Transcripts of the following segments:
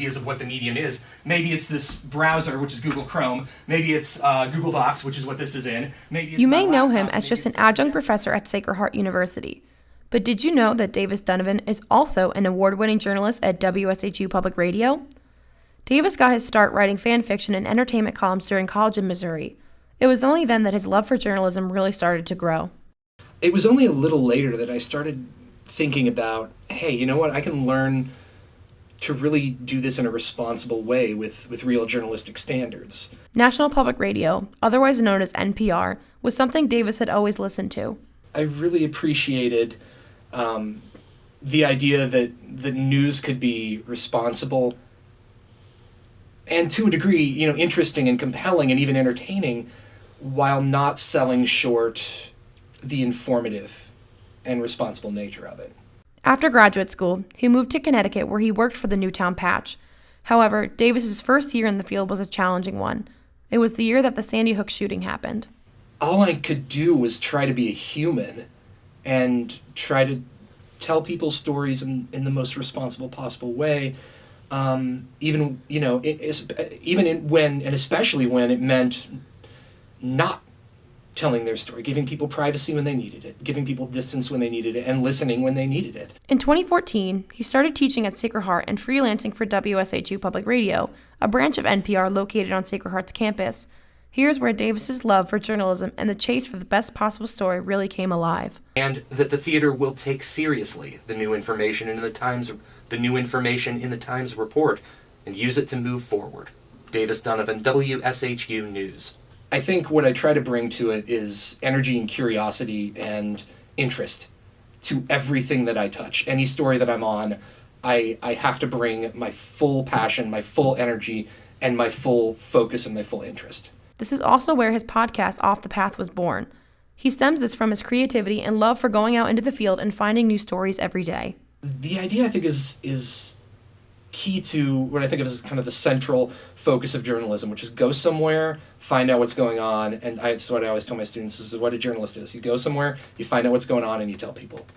ideas of what the medium is. Maybe it's this browser, which is Google Chrome. Maybe it's Google Docs, which is what this is in. Maybe it's you may know him as just an adjunct professor at Sacred Heart University. But did you know that Davis Donovan is also an award-winning journalist at WSHU Public Radio? Davis got his start writing fan fiction and entertainment columns during college in Missouri. It was only then that his love for journalism really started to grow. It was only a little later that I started thinking about, hey, you know what, I can learn to really do this in a responsible way with real journalistic standards. National Public Radio, otherwise known as NPR, was something Davis had always listened to. I really appreciated the idea that the news could be responsible and to a degree, interesting and compelling and even entertaining, while not selling short the informative and responsible nature of it. After graduate school, he moved to Connecticut where he worked for the Newtown Patch. However, Davis's first year in the field was a challenging one. It was the year that the Sandy Hook shooting happened. All I could do was try to be a human and try to tell people's stories in the most responsible possible way. Even when, and especially when it meant not telling their story, giving people privacy when they needed it, giving people distance when they needed it, and listening when they needed it. In 2014, he started teaching at Sacred Heart and freelancing for WSHU Public Radio, a branch of NPR located on Sacred Heart's campus. Here's where Davis's love for journalism and the chase for the best possible story really came alive. And that the theater will take seriously the new information in the Times report and use it to move forward. Davis Donovan, WSHU News. I think what I try to bring to it is energy and curiosity and interest to everything that I touch. Any story that I'm on, I have to bring my full passion, my full energy, and my full focus and my full interest. This is also where his podcast, Off the Path, was born. He stems this from his creativity and love for going out into the field and finding new stories every day. The idea, I think, is key to what I think of as kind of the central focus of journalism, which is go somewhere, find out what's going on, and that's what I always tell my students, this is what a journalist is. You go somewhere, you find out what's going on, and you tell people.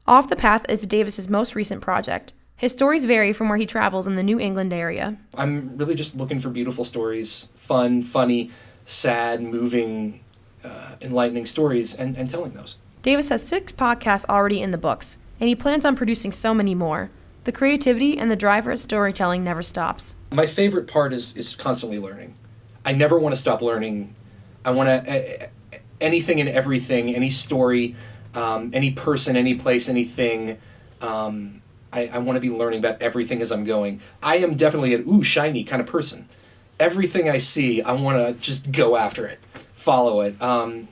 Off the Path is Davis's most recent project. His stories vary from where he travels in the New England area. I'm really just looking for beautiful stories, fun, funny, sad, moving, enlightening stories, and telling those. Davis has 6 podcasts already in the books, and he plans on producing so many more. The creativity and the drive for storytelling never stops. My favorite part is constantly learning. I never want to stop learning. I want to, anything and everything, any story, any person, any place, anything. I want to be learning about everything as I'm going. I am definitely an shiny kind of person. Everything I see, I want to just go after it, follow it.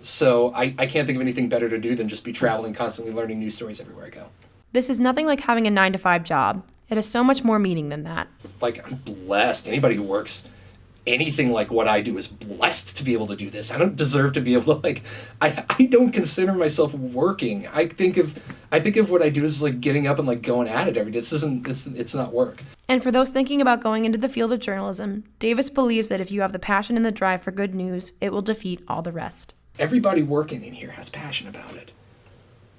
So I can't think of anything better to do than just be traveling, constantly learning new stories everywhere I go. This is nothing like having a 9-to-5 job. It has so much more meaning than that. I'm blessed. Anybody who works anything like what I do is blessed to be able to do this. I don't deserve to be able to, I don't consider myself working. I think of what I do as getting up and going at it every day. It's not work. And for those thinking about going into the field of journalism, Davis believes that if you have the passion and the drive for good news, it will defeat all the rest. Everybody working in here has passion about it.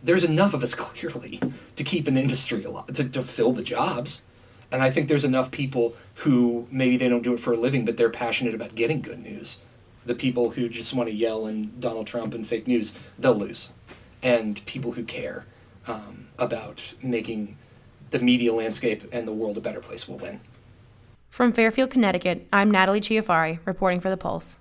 There's enough of us, clearly, to keep an industry alive, to fill the jobs. And I think there's enough people who maybe they don't do it for a living, but they're passionate about getting good news. The people who just want to yell and Donald Trump and fake news, they'll lose. And people who care about making the media landscape and the world a better place will win. From Fairfield, Connecticut, I'm Natalie Chiafari, reporting for The Pulse.